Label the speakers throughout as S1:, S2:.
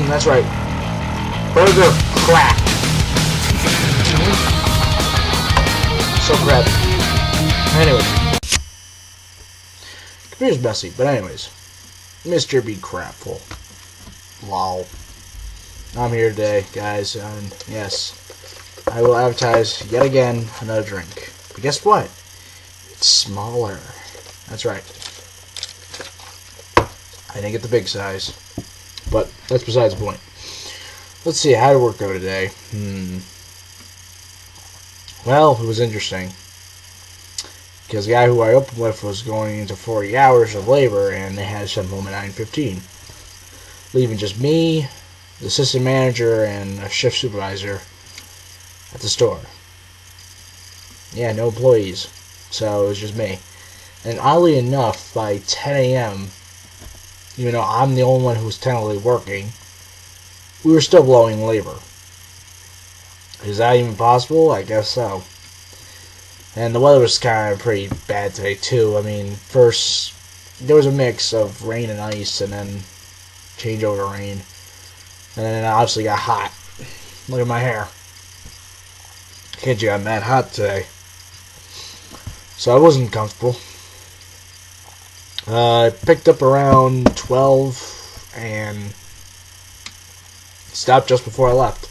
S1: That's right. Burger crap. So crappy. Anyway. Computer's messy, but anyways. Mr. B crapful. Lol. I'm here today, guys, and yes, I will advertise yet again another drink. But guess what? It's smaller. That's right. I didn't get the big size, but that's besides the point. Let's see, how did work go today? Well, it was interesting. Because the guy who I opened with was going into 40 hours of labor, and they had to send home at 9:15. Leaving just me, the assistant manager, and a shift supervisor at the store. Yeah, no employees. So it was just me. And oddly enough, by 10 a.m., even though I'm the only one who was technically working, we were still blowing labor. Is that even possible? I guess so. And the weather was kind of pretty bad today, too. I mean, first, there was a mix of rain and ice, and then change over to rain. And then it obviously got hot. Look at my hair. Kid, you got mad hot today. So I wasn't comfortable. I picked up around 12 and stopped just before I left.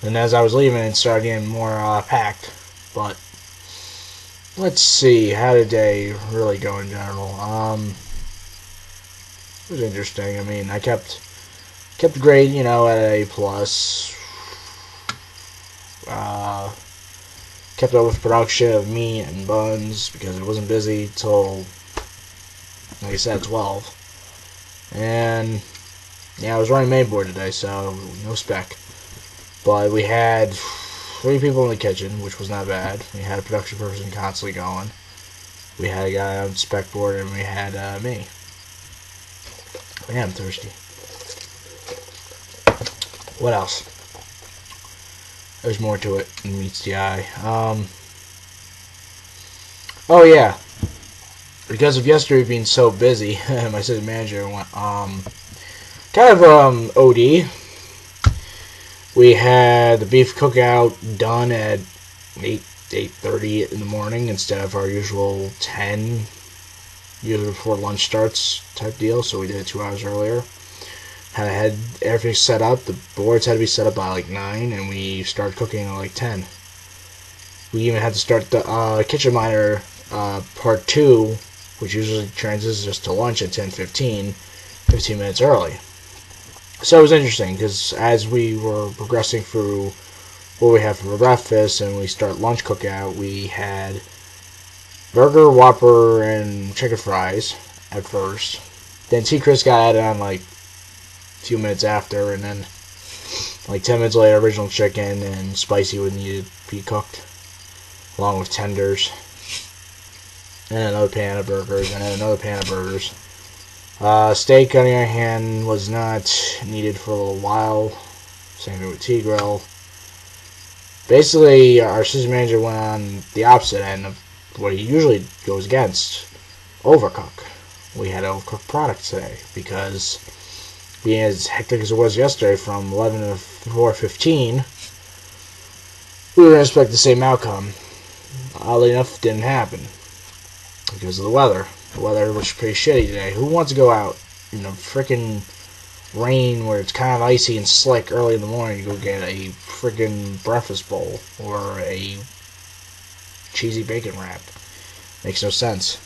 S1: And as I was leaving, it started getting more packed. But let's see, how did the day really go in general? It was interesting. I mean, I kept the grade, at A+. Kept up with production of meat and buns because it wasn't busy till, like I said, 12. And yeah, I was running mainboard today, so no spec. But we had 3 people in the kitchen, which was not bad. We had a production person constantly going. We had a guy on spec board, and we had me. Man, I'm thirsty. What else? There's more to it than meets the eye. Oh yeah. Because of yesterday being so busy, my assistant manager went kind of OD. We had the beef cookout done at 8:30 in the morning instead of our usual 10, usually before lunch starts type deal. So we did it 2 hours earlier. Had everything set up. The boards had to be set up by like 9, and we started cooking at like 10. We even had to start the kitchen miner part 2, which usually transitions us to lunch at 10:15, 15 minutes early. So it was interesting because as we were progressing through what we had for breakfast and we start lunch cookout, we had burger, Whopper, and chicken fries at first. Then T. Chris got added on like a few minutes after, and then like 10 minutes later, original chicken and spicy would need to be cooked, along with tenders, and another pan of burgers, and then another pan of burgers. Steak, on the other hand, was not needed for a little while. Same thing with T-Grill. Basically, our assistant manager went on the opposite end of what he usually goes against: overcook. We had overcooked products today because, being as hectic as it was yesterday from 11 to 4:15, we were going to expect the same outcome. Oddly enough, it didn't happen because of the weather. The weather was pretty shitty today. Who wants to go out in the frickin' rain where it's kind of icy and slick early in the morning to go get a frickin' breakfast bowl or a cheesy bacon wrap? Makes no sense.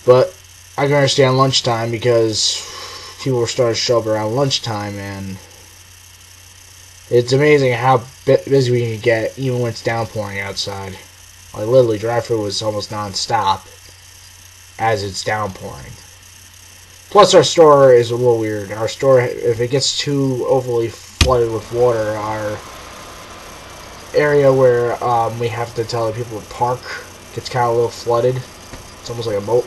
S1: But I can understand lunchtime because people were starting to show up around lunchtime, and it's amazing how busy we can get even when it's downpouring outside. Like literally, drive-thru was almost non-stop as it's downpouring. Plus, our store is a little weird. Our store, if it gets too overly flooded with water, our area where we have to tell the people to park gets kind of a little flooded. It's almost like a moat.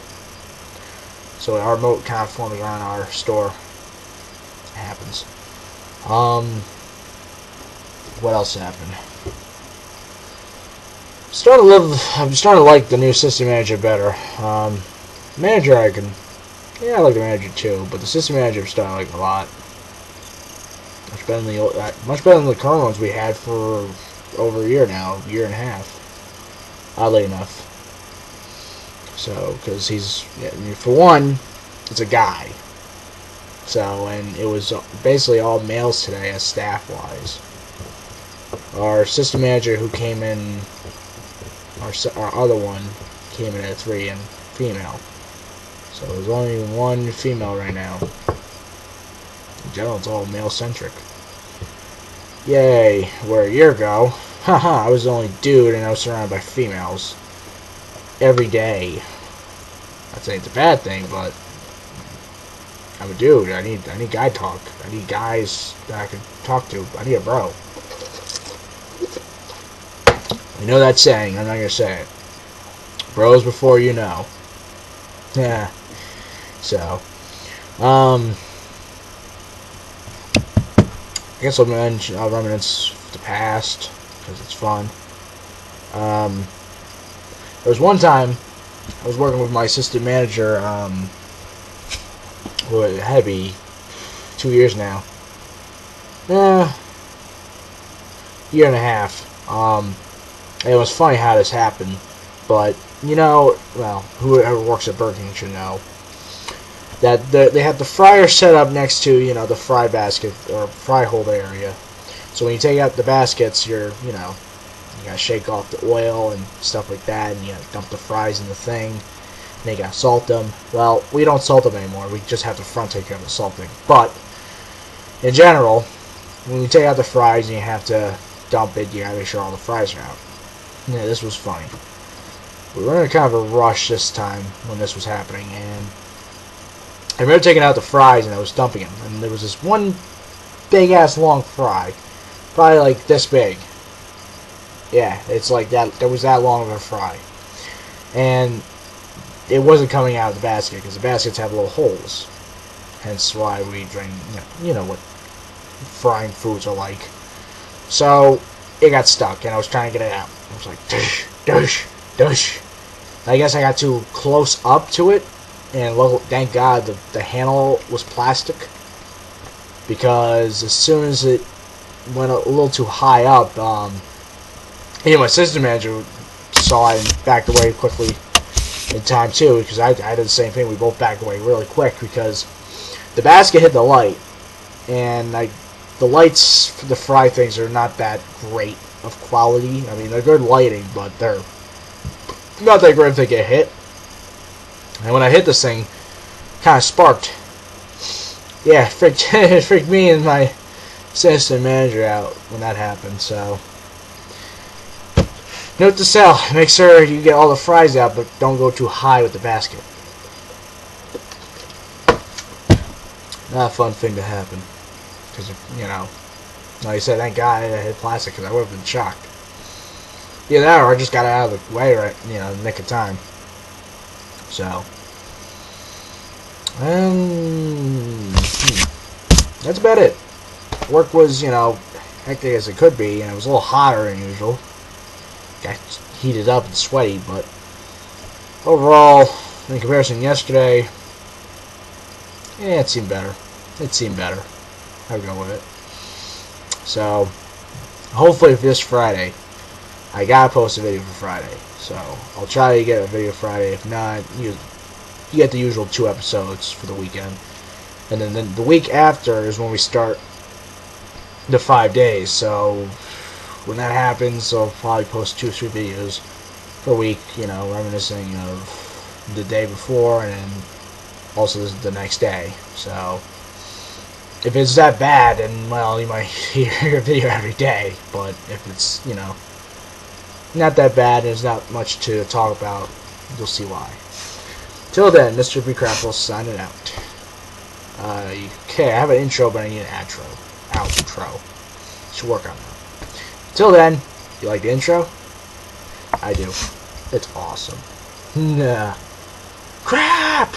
S1: So our moat kind of forms around our store. It happens. What else happened? I'm starting to like the new assistant manager better. Manager, I like the manager too, but the assistant manager I'm starting to like a lot. Much better than the current ones we had for over a year now, year and a half. Oddly enough. So, because for one, it's a guy. So, and it was basically all males today, as staff-wise. Our assistant manager who came in, our other one, came in at 3 and female. So there's only one female right now. In general, it's all male-centric. Yay, where a year ago, haha, I was the only dude and I was surrounded by females. Every day. I'd say it's a bad thing, but I'm a dude. I need guy talk. I need guys that I can talk to. I need a bro. You know that saying, I'm not gonna say it. Bros before you know. Yeah. So, I guess I'll reminisce the past, because it's fun. There was one time, I was working with my assistant manager, well, it had to be 2 years now. Year and a half. It was funny how this happened, but, you know, well, whoever works at Burger King should know, that they have the fryer set up next to, you know, the fry basket, or fry holder area. So when you take out the baskets, you gotta shake off the oil and stuff like that, and you gotta dump the fries in the thing, and you gotta salt them. Well, we don't salt them anymore, we just have the front take care of the salting. But, in general, when you take out the fries and you have to dump it, you gotta make sure all the fries are out. Yeah, this was funny. We were in kind of a rush this time when this was happening, and I remember taking out the fries and I was dumping them, and there was this one big-ass long fry, probably like this big. Yeah, it's like that. There was that long of a fry, and it wasn't coming out of the basket because the baskets have little holes. Hence why we drain. You know what frying foods are like. So it got stuck, and I was trying to get it out. I was like, dush, dush, dush. I guess I got too close up to it, and thank God the handle was plastic, because as soon as it went a little too high up, my assistant manager saw it and backed away quickly in time too, because I did the same thing. We both backed away really quick because the basket hit the light, and the lights for the fry things are not that great of quality. I mean, they're good lighting, but they're not that great if they get hit. And when I hit this thing, kind of sparked. Yeah, it freaked me and my assistant manager out when that happened. So, note to self: make sure you get all the fries out, but don't go too high with the basket. Not a fun thing to happen, because like I said, thank God I hit plastic, because I would have been shocked. Either that, or I just got it out of the way right, in the nick of time. So, that's about it. Work was, hectic as it could be, and it was a little hotter than usual. Got heated up and sweaty, but overall, in comparison to yesterday, yeah, it seemed better. I'll go with it. So, hopefully for this Friday, I gotta post a video for Friday. So, I'll try to get a video Friday. If not, you get the usual 2 episodes for the weekend. And then the week after is when we start the 5 days. So, when that happens, I'll probably post 2 or 3 videos per week, reminiscing of the day before and then also the next day. So, if it's that bad, then, well, you might hear a video every day. But if it's, not that bad and there's not much to talk about, you'll see why. Till then, Mr. B. Crapple signing out. Okay, I have an intro, but I need an outro. Should work on that. Till then, you like the intro? I do. It's awesome. Nah. Crap!